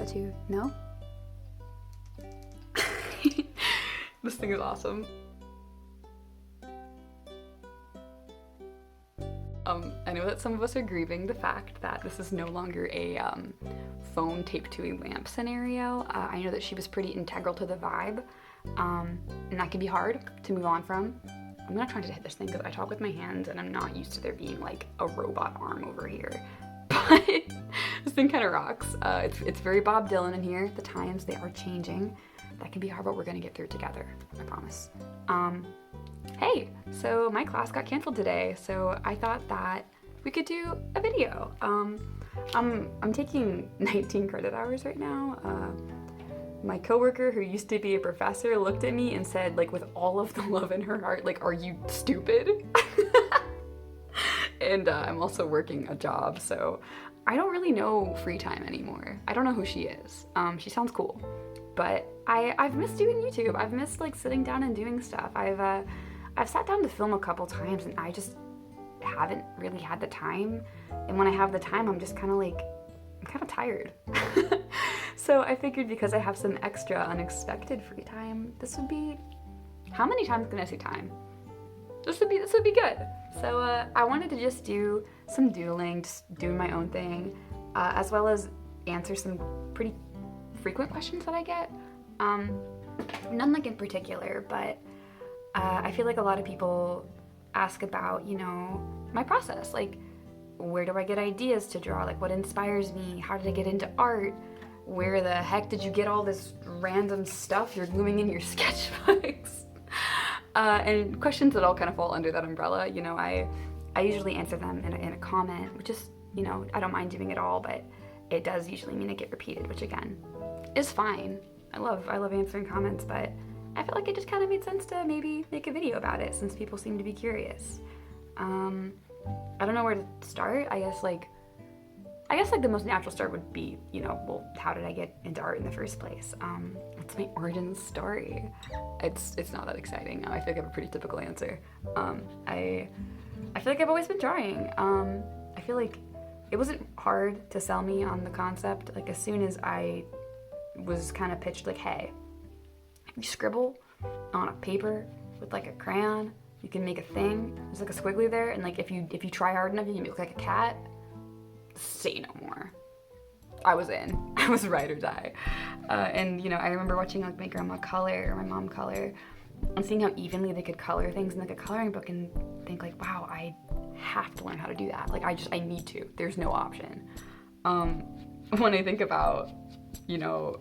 that too? No? This thing is awesome. I know that some of us are grieving the fact that this is no longer a phone taped to a lamp scenario. I know that she was pretty integral to the vibe, and that can be hard to move on from. I'm gonna try to hit this thing because I talk with my hands and I'm not used to there being like a robot arm over here. But this thing kind of rocks. It's very Bob Dylan in here. The times, they are changing. That can be hard, but we're gonna get through it together, I promise. Hey, so my class got canceled today, so I thought that we could do a video. I'm taking 19 credit hours right now. My coworker, who used to be a professor, looked at me and said, like, with all of the love in her heart, like, are you stupid? And I'm also working a job, so I don't really know free time anymore. I don't know who she is. She sounds cool, but I've missed doing YouTube. I've missed like sitting down and doing stuff. I've sat down to film a couple times and I just haven't really had the time. And when I have the time, I'm just kind of like, I'm kind of tired. So I figured because I have some extra unexpected free time, this would be, how many times can I say time? This would be good. So I wanted to just do some doodling, just doing my own thing, as well as answer some pretty frequent questions that I get. None like in particular, but I feel like a lot of people ask about, you know, my process. Like, where do I get ideas to draw? Like, what inspires me? How did I get into art? Where the heck did you get all this random stuff you're gluing in your sketchbooks? And questions that all kind of fall under that umbrella. You know, I usually answer them in a comment, which is, you know, I don't mind doing it all, but it does usually mean it get repeated, which again, is fine. I love answering comments, but I felt like it just kind of made sense to maybe make a video about it since people seem to be curious. I don't know where to start. I guess like the most natural start would be, you know, well, how did I get into art in the first place? It's my origin story. It's not that exciting. I feel like I have a pretty typical answer. I feel like I've always been drawing. I feel like it wasn't hard to sell me on the concept. Like, as soon as I was kind of pitched like, hey, if you scribble on a paper with like a crayon, you can make a thing. There's like a squiggly there, and like if you try hard enough, you can look like a cat. Say no more. I was in. I was ride or die. And you know, I remember watching like my grandma color or my mom color and seeing how evenly they could color things in like a coloring book and think like, wow, I have to learn how to do that. Like I need to. There's no option. When I think about, you know,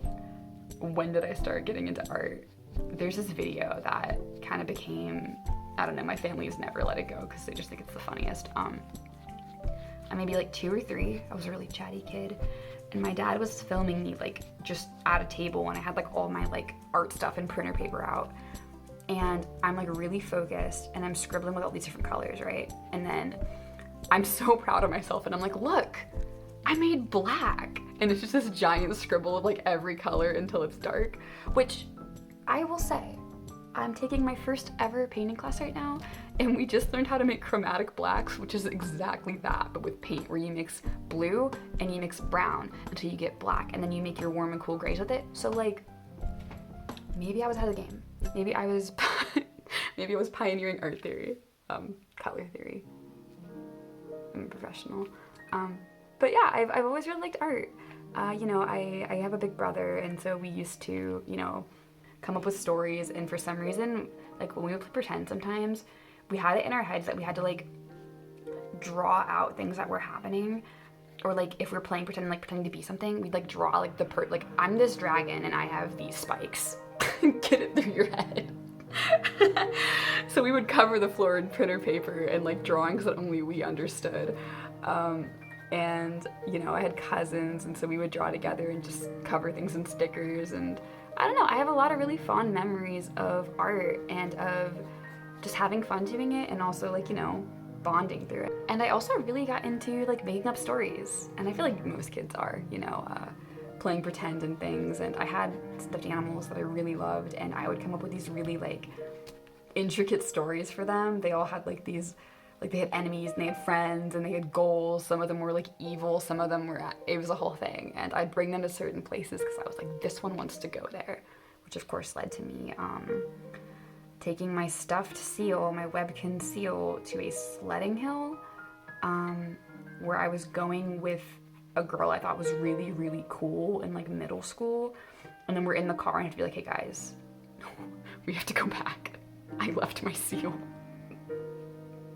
when did I start getting into art? There's this video that kind of became, I don't know, my family has never let it go because they just think it's the funniest. I'm maybe like 2 or 3. I was a really chatty kid, and my dad was filming me like just at a table when I had like all my like art stuff and printer paper out, and I'm like really focused and I'm scribbling with all these different colors, right? And then I'm so proud of myself and I'm like, look, I made black, and it's just this giant scribble of like every color until it's dark, which I will say, I'm taking my first ever painting class right now, and we just learned how to make chromatic blacks, which is exactly that, but with paint, where you mix blue and you mix brown until you get black, and then you make your warm and cool grays with it. So like, maybe I was ahead of the game. Maybe I was pioneering art theory, color theory. I'm a professional. But yeah, I've always really liked art. You know, I have a big brother, and so we used to, you know, come up with stories, and for some reason, like when we would play pretend sometimes, we had it in our heads that we had to like draw out things that were happening, or like if we're playing pretending to be something, we'd like draw like like I'm this dragon and I have these spikes. Get it through your head. So we would cover the floor in printer paper and like drawings that only we understood. And you know, I had cousins, and so we would draw together and just cover things in stickers. And I don't know, I have a lot of really fond memories of art and of just having fun doing it, and also like, you know, bonding through it. And I also really got into like making up stories, and I feel like most kids are, you know, playing pretend and things. And I had stuffed animals that I really loved, and I would come up with these really like intricate stories for them. They all had like these like they had enemies and they had friends and they had goals. Some of them were like evil, some of them were, it was a whole thing. And I'd bring them to certain places because I was like, this one wants to go there, which of course led to me taking my stuffed seal, my Webkin seal, to a sledding hill where I was going with a girl I thought was really, really cool in like middle school. And then we're in the car and I have to be like, hey guys, we have to go back. I left my seal.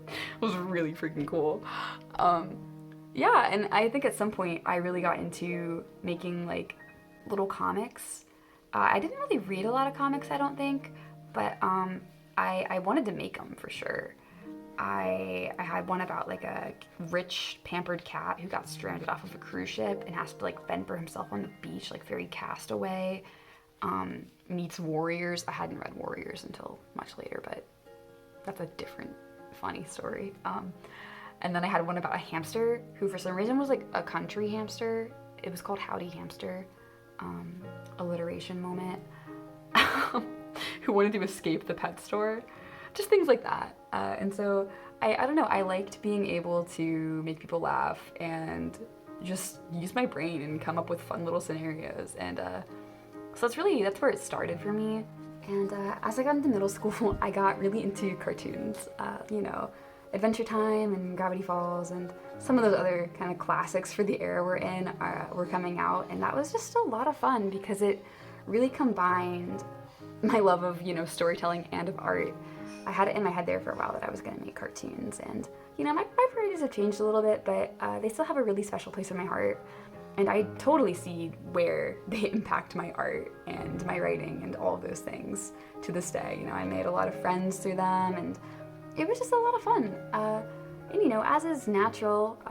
It was really freaking cool. Yeah, and I think at some point I really got into making like little comics. I didn't really read a lot of comics, I don't think, but I wanted to make them for sure. I had one about like a rich pampered cat who got stranded off of a cruise ship and has to like fend for himself on the beach, like very Castaway. Meets Warriors. I hadn't read Warriors until much later, but that's a different funny story. And then I had one about a hamster who for some reason was like a country hamster. It was called Howdy Hamster. Alliteration moment. Who wanted to escape the pet store. Just things like that. And so I don't know, I liked being able to make people laugh and just use my brain and come up with fun little scenarios. And so that's where it started for me. And as I got into middle school, I got really into cartoons. You know, Adventure Time and Gravity Falls and some of those other kind of classics for the era we're in were coming out. And that was just a lot of fun because it really combined my love of, you know, storytelling and of art. I had it in my head there for a while that I was going to make cartoons. And, you know, my priorities have changed a little bit, but they still have a really special place in my heart. And I totally see where they impact my art and my writing and all of those things to this day. You know, I made a lot of friends through them, and it was just a lot of fun. And, you know, as is natural,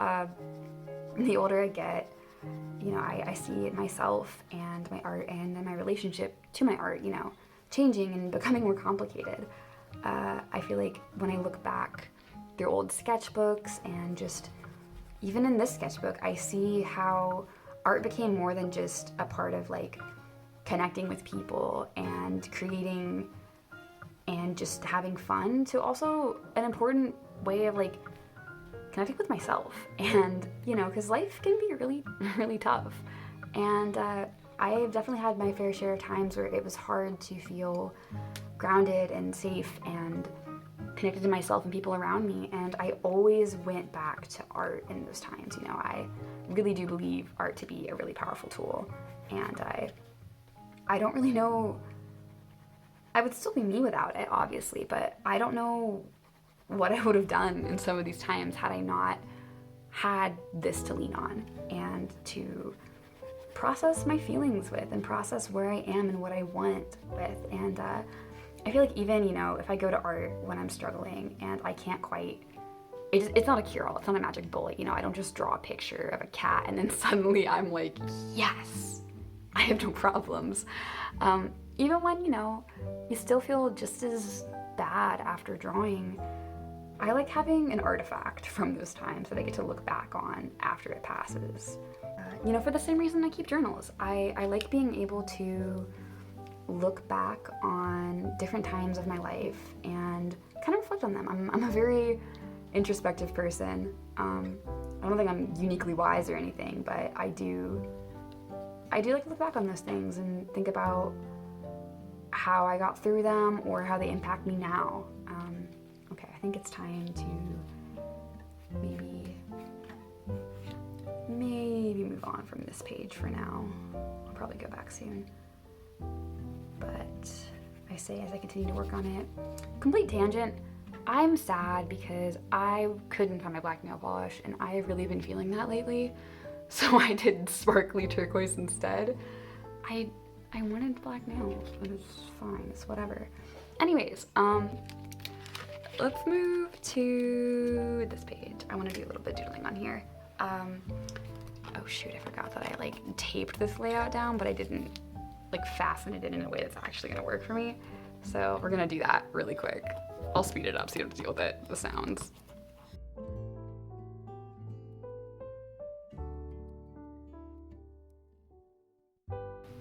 the older I get, you know, I see it myself and my art and my relationship to my art, you know, changing and becoming more complicated. I feel like when I look back through old sketchbooks and just even in this sketchbook, I see how art became more than just a part of like connecting with people and creating and just having fun, to also an important way of like connecting with myself. And, you know, because life can be really, really tough. And I've definitely had my fair share of times where it was hard to feel grounded and safe and connected to myself and people around me, and I always went back to art in those times. You know, I really do believe art to be a really powerful tool, and I don't really know, I would still be me without it, obviously, but I don't know what I would have done in some of these times had I not had this to lean on and to process my feelings with and process where I am and what I want with. And I feel like even, you know, if I go to art when I'm struggling and I can't quite, it's not a cure-all, it's not a magic bullet, you know, I don't just draw a picture of a cat and then suddenly I'm like, yes, I have no problems. Even when, you know, you still feel just as bad after drawing, I like having an artifact from those times that I get to look back on after it passes. You know, for the same reason I keep journals. I like being able to look back on different times of my life and kind of reflect on them. I'm a very introspective person. I don't think I'm uniquely wise or anything, but I do like to look back on those things and think about how I got through them or how they impact me now. Okay, I think it's time to maybe move on from this page for now. I'll probably go back soon. But I say as I continue to work on it. Complete tangent. I'm sad because I couldn't find my black nail polish, and I have really been feeling that lately. So I did sparkly turquoise instead. I wanted black nails, but it's fine. It's whatever. Anyways, let's move to this page. I want to do a little bit of doodling on here. Oh shoot, I forgot that I like taped this layout down, but I didn't like fasten it in a way that's actually gonna work for me. So we're gonna do that really quick. I'll speed it up so you don't have to deal with it, the sounds.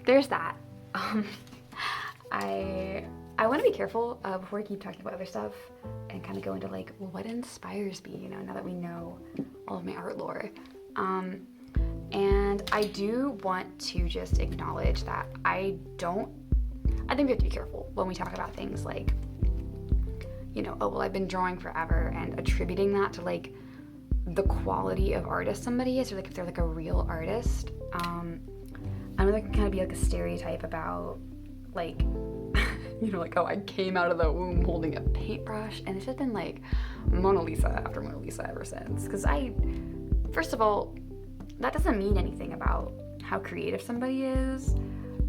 There's that. I I want to be careful before we keep talking about other stuff and kind of go into like, well, what inspires me, you know, now that we know all of my art lore. And I do want to just acknowledge that I think we have to be careful when we talk about things like, you know, oh, well, I've been drawing forever, and attributing that to like the quality of artist somebody is, or like if they're like a real artist. I know that can kind of be like a stereotype about like, you know, like, oh, I came out of the womb holding a paintbrush, and it's just been like Mona Lisa after Mona Lisa ever since. Because first of all, that doesn't mean anything about how creative somebody is,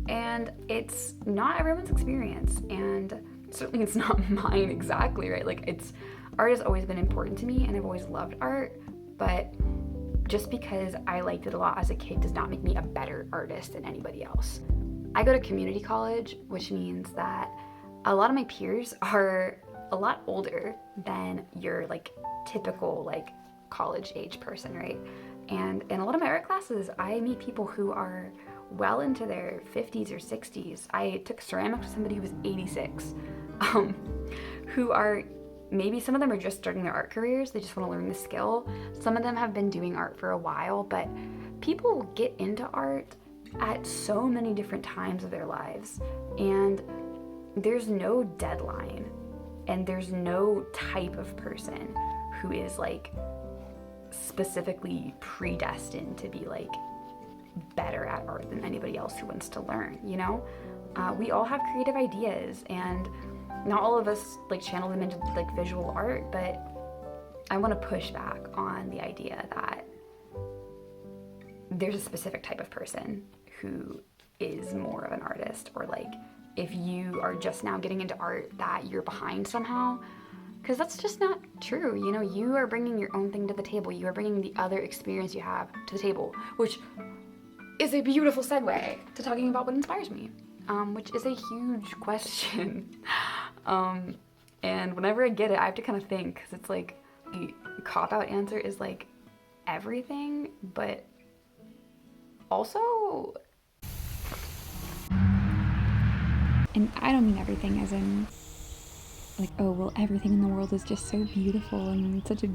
and it's not everyone's experience, and certainly it's not mine exactly, right? Like, art has always been important to me, and I've always loved art, but just because I liked it a lot as a kid does not make me a better artist than anybody else. I go to community college, which means that a lot of my peers are a lot older than your like typical like college age person, right? And in a lot of my art classes, I meet people who are well into their 50s or 60s. I took ceramics with somebody who was 86, who are, maybe some of them are just starting their art careers. They just want to learn the skill. Some of them have been doing art for a while, but people get into art at so many different times of their lives, and there's no deadline, and there's no type of person who is like specifically predestined to be like better at art than anybody else who wants to learn, you know? We all have creative ideas, and not all of us like channel them into like visual art, but I want to push back on the idea that there's a specific type of person who is more of an artist, or like if you are just now getting into art that you're behind somehow, because that's just not true. You know, you are bringing your own thing to the table. You are bringing the other experience you have to the table, which is a beautiful segue to talking about what inspires me, which is a huge question. And whenever I get it, I have to kind of think, because it's like the cop-out answer is like everything, but also, and I don't mean everything as in like, oh, well, everything in the world is just so beautiful and such a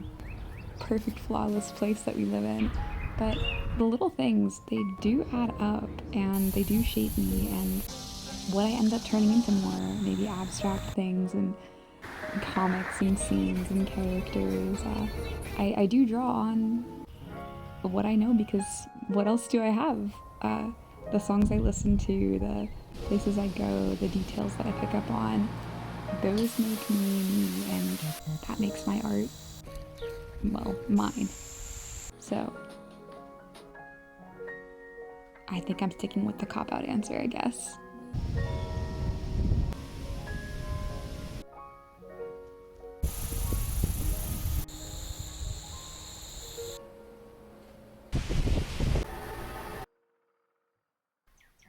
perfect, flawless place that we live in. But the little things, they do add up, and they do shape me, and what I end up turning into more maybe abstract things and comics and scenes and characters. I do draw on what I know, because what else do I have? The songs I listen to, the places I go, the details that I pick up on, those make me, and that makes my art, well, mine. So I think I'm sticking with the cop-out answer, I guess.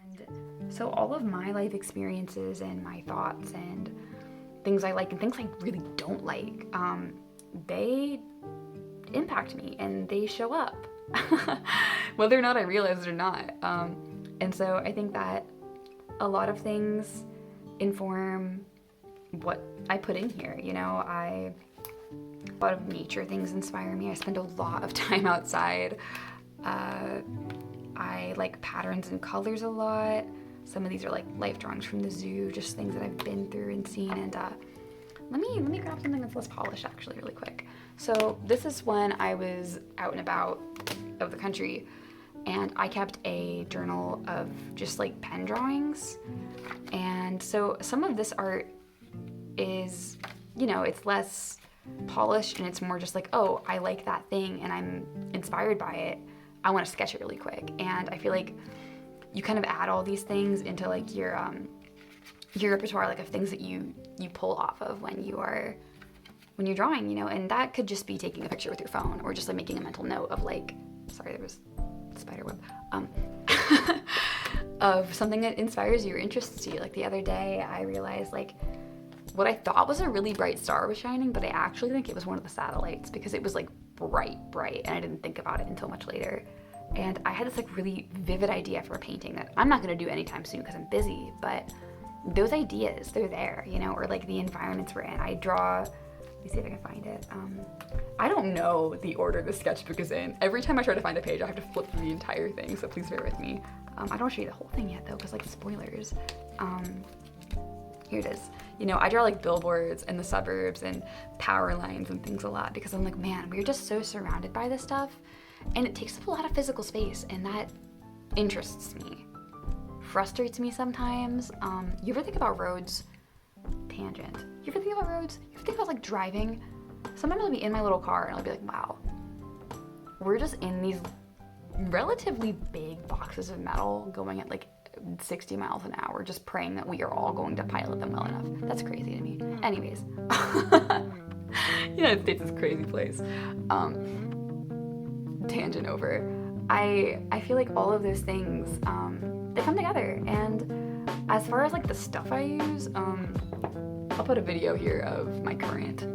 and so all of my life experiences and my thoughts and things I like and things I really don't like, they impact me, and they show up, whether or not I realize it or not. And so I think that a lot of things inform what I put in here. You know, a lot of nature things inspire me. I spend a lot of time outside. I like patterns and colors a lot. Some of these are like life drawings from the zoo, just things that I've been through and seen. And let me grab something that's less polished actually really quick. So this is when I was out and about of the country, and I kept a journal of just like pen drawings. And so some of this art is, you know, it's less polished, and it's more just like, oh, I like that thing and I'm inspired by it. I want to sketch it really quick. And I feel like you kind of add all these things into like your repertoire, like of things that you pull off of when you're drawing, you know. And that could just be taking a picture with your phone, or just like making a mental note of like, sorry, there was a spider web, of something that inspires you or interests you. Like the other day I realized like what I thought was a really bright star was shining, but I actually think it was one of the satellites, because it was like bright, and I didn't think about it until much later. And I had this like really vivid idea for a painting that I'm not going to do anytime soon because I'm busy, but those ideas, they're there, you know, or like the environments we're in. I draw, let me see if I can find it. I don't know the order the sketchbook is in. Every time I try to find a page, I have to flip through the entire thing, so please bear with me. I don't show you the whole thing yet though, because like spoilers. Here it is. You know, I draw like billboards in the suburbs and power lines and things a lot because I'm like, man, we're just so surrounded by this stuff and it takes up a lot of physical space, and that interests me. Frustrates me sometimes. You ever think about roads? Tangent. You ever think about roads? You ever think about like driving? Sometimes I'll be in my little car and I'll be like, wow, we're just in these relatively big boxes of metal going at like 60 miles an hour, just praying that we are all going to pilot them well enough. That's crazy to me. Anyways, United States is a crazy place. Tangent over. I feel like all of those things, they come together. And as far as like the stuff I use, I'll put a video here of my current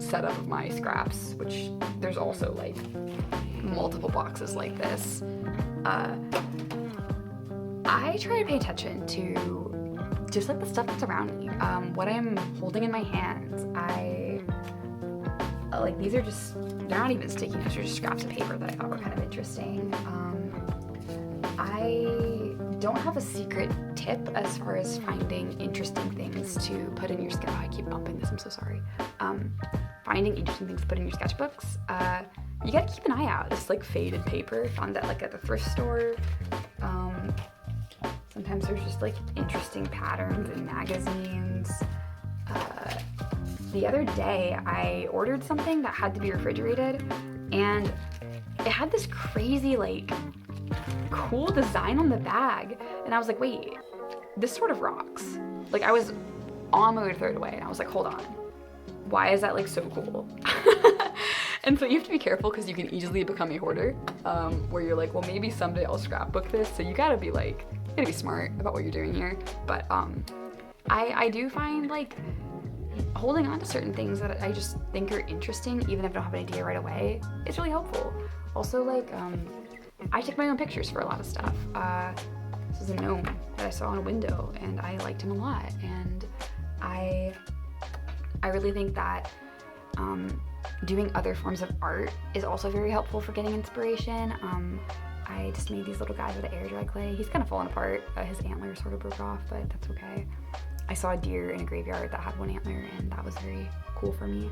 setup of my scraps, which there's also like multiple boxes like this. I try to pay attention to just like the stuff that's around me, what I'm holding in my hands. Like these are just, they're not even sticky notes, they're just scraps of paper that I thought were kind of interesting. I don't have a secret tip as far as finding interesting things to put in your sketch. I keep bumping this, I'm so sorry. Finding interesting things to put in your sketchbooks. You gotta keep an eye out. This like faded paper, found that like at the thrift store. Sometimes there's just like interesting patterns in magazines. The other day I ordered something that had to be refrigerated, and it had this crazy like cool design on the bag, and I was like, wait, this sort of rocks. Like I was on my way to throw it away and I was like, hold on, why is that like so cool? And so you have to be careful because you can easily become a hoarder, where you're like, well, maybe someday I'll scrapbook this. So you gotta be like, you gotta be smart about what you're doing here. But I do find like holding on to certain things that I just think are interesting, even if I don't have an idea right away, is really helpful. Also, like, I take my own pictures for a lot of stuff. This is a gnome that I saw on a window, and I liked him a lot. And I really think that doing other forms of art is also very helpful for getting inspiration. I just made these little guys with the air dry clay. He's kind of fallen apart. His antler sort of broke off, but that's okay. I saw a deer in a graveyard that had one antler, and that was very cool for me.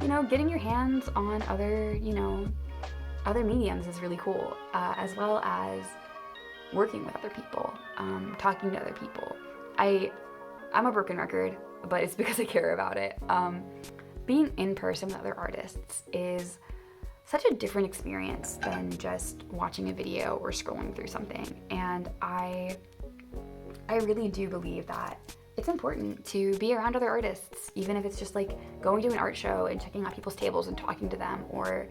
You know, getting your hands on other, you know, other mediums is really cool, as well as working with other people, talking to other people. I'm a broken record, but it's because I care about it. Being in person with other artists is such a different experience than just watching a video or scrolling through something. And I really do believe that it's important to be around other artists, even if it's just like going to an art show and checking out people's tables and talking to them, or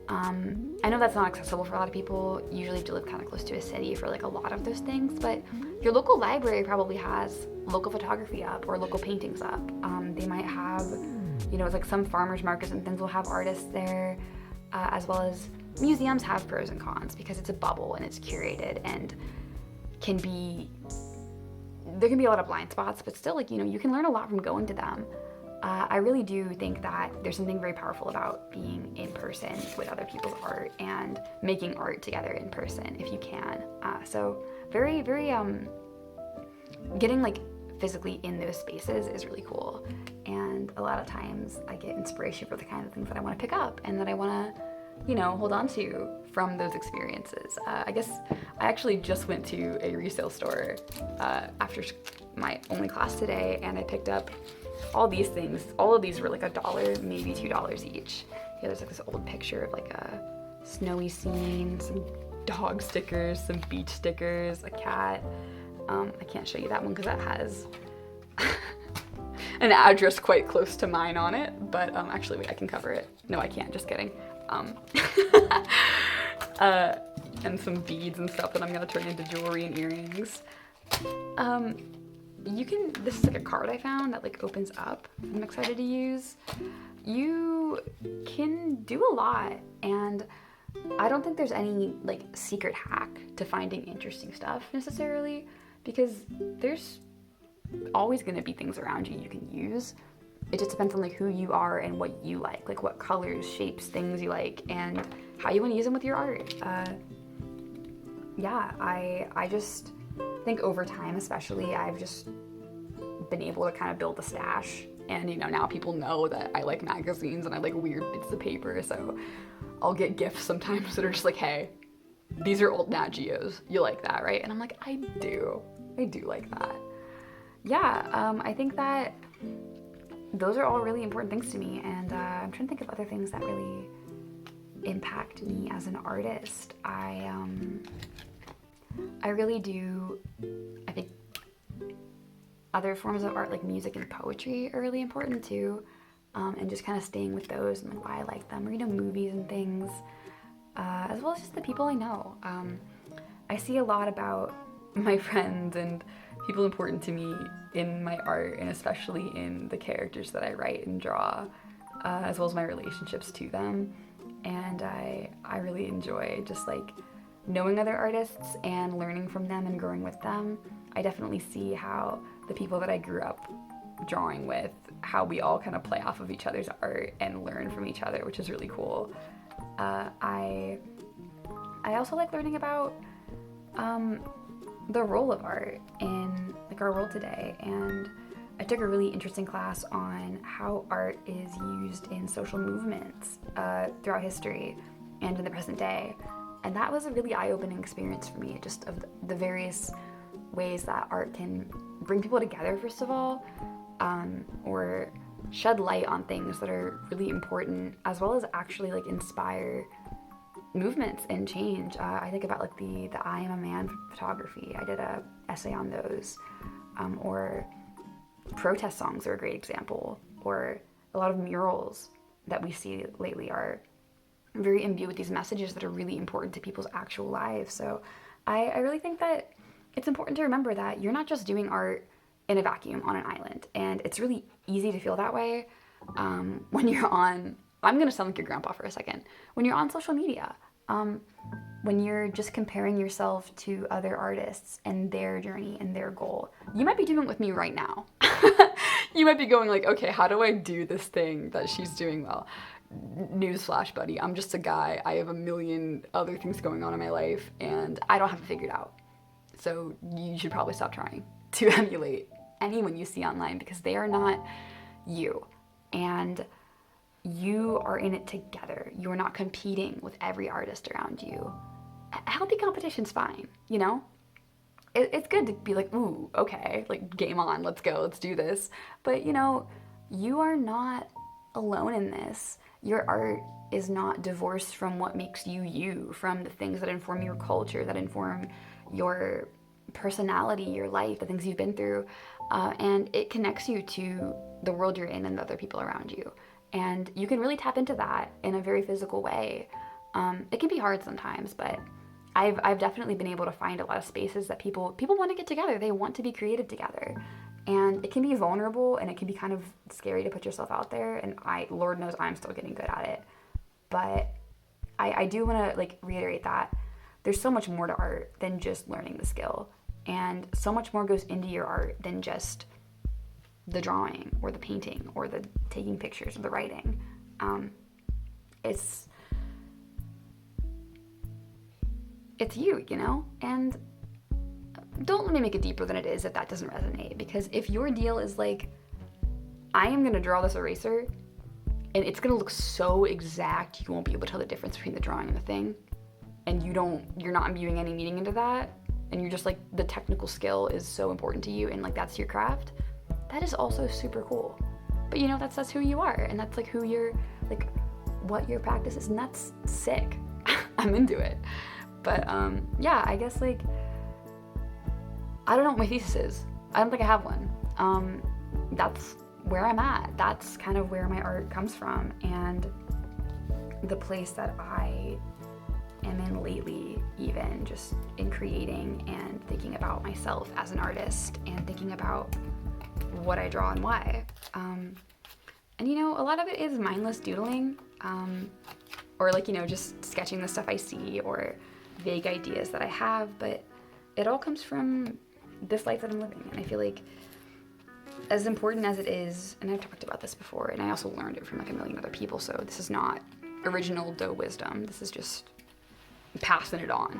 I know that's not accessible for a lot of people. Usually you have to live kind of close to a city for like a lot of those things, but your local library probably has local photography up or local paintings up. They might have, you know, it's like some farmers markets and things will have artists there, as well as museums have pros and cons because it's a bubble and it's curated and there can be a lot of blind spots, but still, like, you know, you can learn a lot from going to them. I really do think that there's something very powerful about being in person with other people's art and making art together in person if you can. So very, very, getting like physically in those spaces is really cool. And a lot of times I get inspiration for the kind of things that I want to pick up and that I want to, you know, hold on to from those experiences. I guess I actually just went to a resale store after my only class today, and I picked up all these things. All of these were like $1, maybe $2 each. Yeah, there's like this old picture of like a snowy scene, some dog stickers, some beach stickers, a cat. I can't show you that one because that has an address quite close to mine on it, but actually wait, I can cover it. No, I can't, just kidding. And some beads and stuff that I'm gonna turn into jewelry and earrings. This is like a card I found that like opens up. I'm excited to use. You can do a lot, and I don't think there's any like secret hack to finding interesting stuff necessarily. because there's always going to be things around you can use. It just depends on like who you are and what you like what colors, shapes, things you like, and how you want to use them with your art. Yeah, I just think over time especially, I've just been able to kind of build a stash, and you know, now people know that I like magazines and I like weird bits of paper, so I'll get gifts sometimes that are just like, hey, these are old Nat Geos, you like that, right? And I'm like, I do like that. Yeah, I think that those are all really important things to me, and I'm trying to think of other things that really impact me as an artist. I really do. I think other forms of art like music and poetry are really important too, and just kind of staying with those and like why I like them, or you know, movies and things, as well as just the people I know. I see a lot about my friends and people important to me in my art, and especially in the characters that I write and draw, as well as my relationships to them. And I really enjoy just like knowing other artists and learning from them and growing with them. I definitely see how the people that I grew up drawing with, how we all kind of play off of each other's art and learn from each other, which is really cool. I also like learning about the role of art in like our world today, and I took a really interesting class on how art is used in social movements throughout history and in the present day, and that was a really eye-opening experience for me, just of the various ways that art can bring people together, first of all, or shed light on things that are really important, as well as actually like inspire movements and change. I think about like the I Am a Man photography. I did a essay on those, or protest songs are a great example, or a lot of murals that we see lately are very imbued with these messages that are really important to people's actual lives. So I really think that it's important to remember that you're not just doing art in a vacuum on an island, and it's really easy to feel that way when you're on, I'm gonna sound like your grandpa for a second, when you're on social media, when you're just comparing yourself to other artists and their journey and their goal. You might be doing it with me right now. You might be going like, okay, how do I do this thing that she's doing well? Newsflash, buddy, I'm just a guy. I have a million other things going on in my life, and I don't have it figured out. So you should probably stop trying to emulate anyone you see online, because they are not you. And you are in it together. You are not competing with every artist around you. Healthy competition's fine, you know? It's good to be like, ooh, okay, like game on, let's go, let's do this. But you know, you are not alone in this. Your art is not divorced from what makes you you, from the things that inform your culture, that inform your personality, your life, the things you've been through, and it connects you to the world you're in and the other people around you. And you can really tap into that in a very physical way. It can be hard sometimes, but I've definitely been able to find a lot of spaces that people want to get together. They want to be creative together. And it can be vulnerable, and it can be kind of scary to put yourself out there. And Lord knows I'm still getting good at it. But I do want to like reiterate that there's so much more to art than just learning the skill. And so much more goes into your art than just the drawing or the painting or the taking pictures or the writing. It's you, you know? And don't let me make it deeper than it is if that doesn't resonate. Because if your deal is like, I am going to draw this eraser and it's going to look so exact you won't be able to tell the difference between the drawing and the thing, and you're not imbuing any meaning into that, and you're just like, the technical skill is so important to you and like that's your craft, that is also super cool. But you know, that's who you are, and that's like who you're, like what your practice is, and that's sick. I'm into it. But yeah, I guess like, I don't know what my thesis is. I don't think I have one. That's where I'm at. That's kind of where my art comes from, and the place that I am in lately, even just in creating and thinking about myself as an artist and thinking about what I draw and why. And you know, a lot of it is mindless doodling, or like, you know, just sketching the stuff I see or vague ideas that I have, but it all comes from this life that I'm living. And I feel like as important as it is, and I've talked about this before, and I also learned it from like a million other people, so this is not original doe wisdom. This is just passing it on.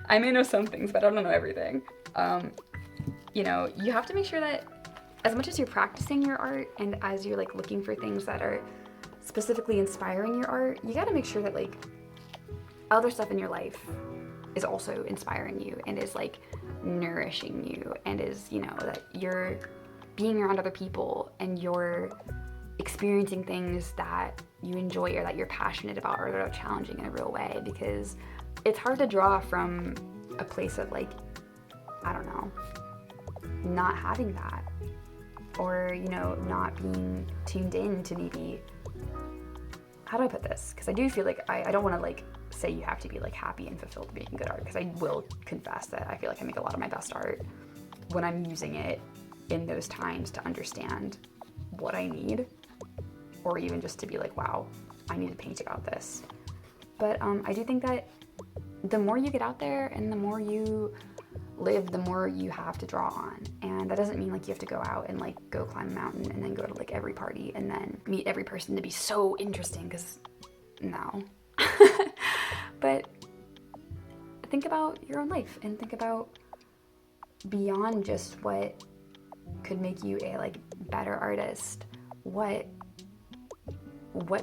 I may know some things, but I don't know everything. You know, you have to make sure that as much as you're practicing your art and as you're like looking for things that are specifically inspiring your art, you gotta make sure that like other stuff in your life is also inspiring you and is like nourishing you, and is, you know, that you're being around other people and you're experiencing things that you enjoy or that you're passionate about or that are challenging in a real way, because it's hard to draw from a place of like, I don't know, not having that, or, you know, not being tuned in to maybe, how do I put this? Because I do feel like I don't want to like say you have to be like happy and fulfilled making good art, because I will confess that I feel like I make a lot of my best art when I'm using it in those times to understand what I need, or even just to be like, wow, I need to paint about this. But I do think that the more you get out there and the more you live, the more you have to draw on. And that doesn't mean like you have to go out and like go climb a mountain and then go to like every party and then meet every person to be so interesting, because no. But think about your own life and think about beyond just what could make you a like better artist. What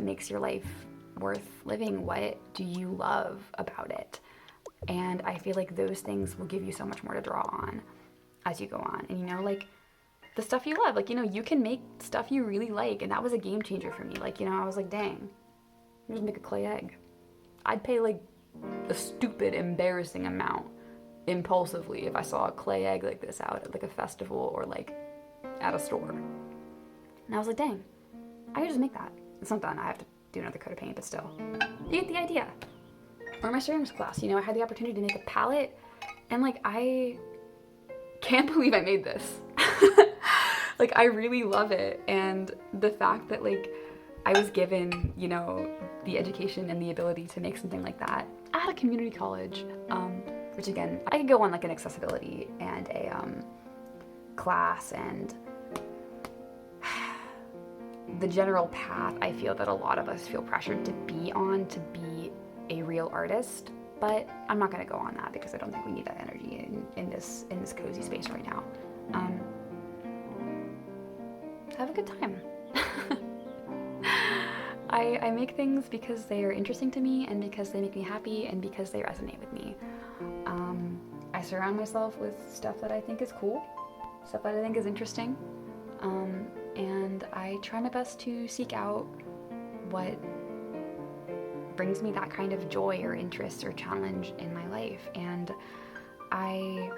makes your life worth living? What do you love about it? And I feel like those things will give you so much more to draw on as you go on. And, you know, like the stuff you love, like, you know, you can make stuff you really like. And that was a game changer for me. Like, you know, I was like, dang, I'm just make a clay egg. I'd pay like a stupid, embarrassing amount impulsively if I saw a clay egg like this out at like a festival or like at a store. And I was like, dang, I could just make that. It's not done. I have to do another coat of paint, but still. You get the idea. Or my ceramics class, you know, I had the opportunity to make a palette, and like, I can't believe I made this. Like, I really love it. And the fact that like I was given, you know, the education and the ability to make something like that at a community college, which again, I could go on like an accessibility and a class, and the general path I feel that a lot of us feel pressured to be on, to be a real artist. But I'm not going to go on that because I don't think we need that energy in this cozy space right now. Have a good time. I make things because they are interesting to me, and because they make me happy, and because they resonate with me. I surround myself with stuff that I think is cool, stuff that I think is interesting, and I try my best to seek out what brings me that kind of joy or interest or challenge in my life. And I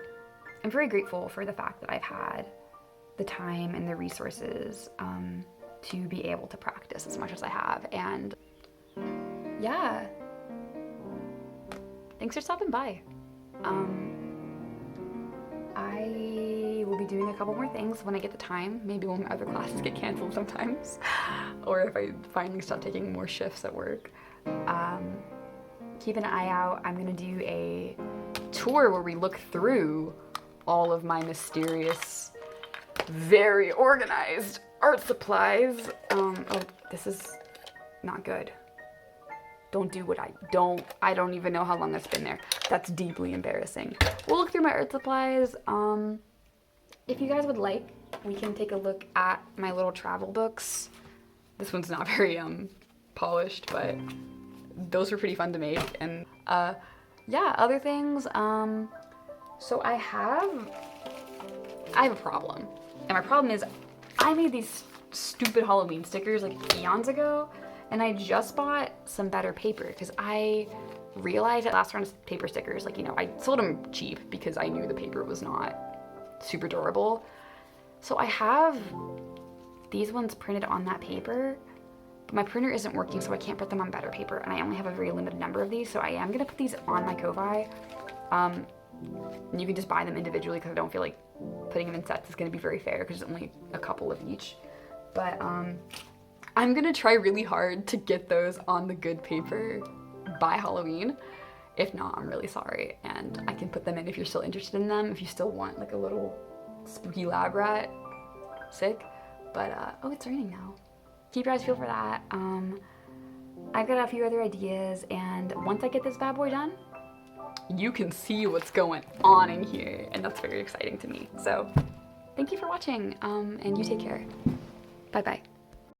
am very grateful for the fact that I've had the time and the resources to be able to practice as much as I have. And yeah, thanks for stopping by. I will be doing a couple more things when I get the time, maybe when my other classes get canceled sometimes, or if I finally stop taking more shifts at work. Keep an eye out. I'm gonna do a tour where we look through all of my mysterious, very organized art supplies. Oh, this is not good. Don't do what I don't even know how long that's been there. That's deeply embarrassing. We'll look through my art supplies. If you guys would like, we can take a look at my little travel books. This one's not very polished, but those were pretty fun to make. And yeah, other things. So I have a problem. And my problem is I made these stupid Halloween stickers like eons ago, and I just bought some better paper because I realized that last round of paper stickers, like, you know, I sold them cheap because I knew the paper was not super durable. So I have these ones printed on that paper, but my printer isn't working, so I can't print them on better paper, and I only have a very limited number of these, so I am gonna put these on my Ko-Fi. You can just buy them individually because I don't feel like putting them in sets is gonna be very fair because there's only a couple of each. But I'm gonna try really hard to get those on the good paper by Halloween. If not, I'm really sorry, and I can put them in if you're still interested in them, if you still want like a little spooky lab rat. Sick. But, oh, it's raining now. Keep your eyes peeled for that. I've got a few other ideas, and once I get this bad boy done, you can see what's going on in here, and that's very exciting to me. So, thank you for watching, and you take care. Bye-bye.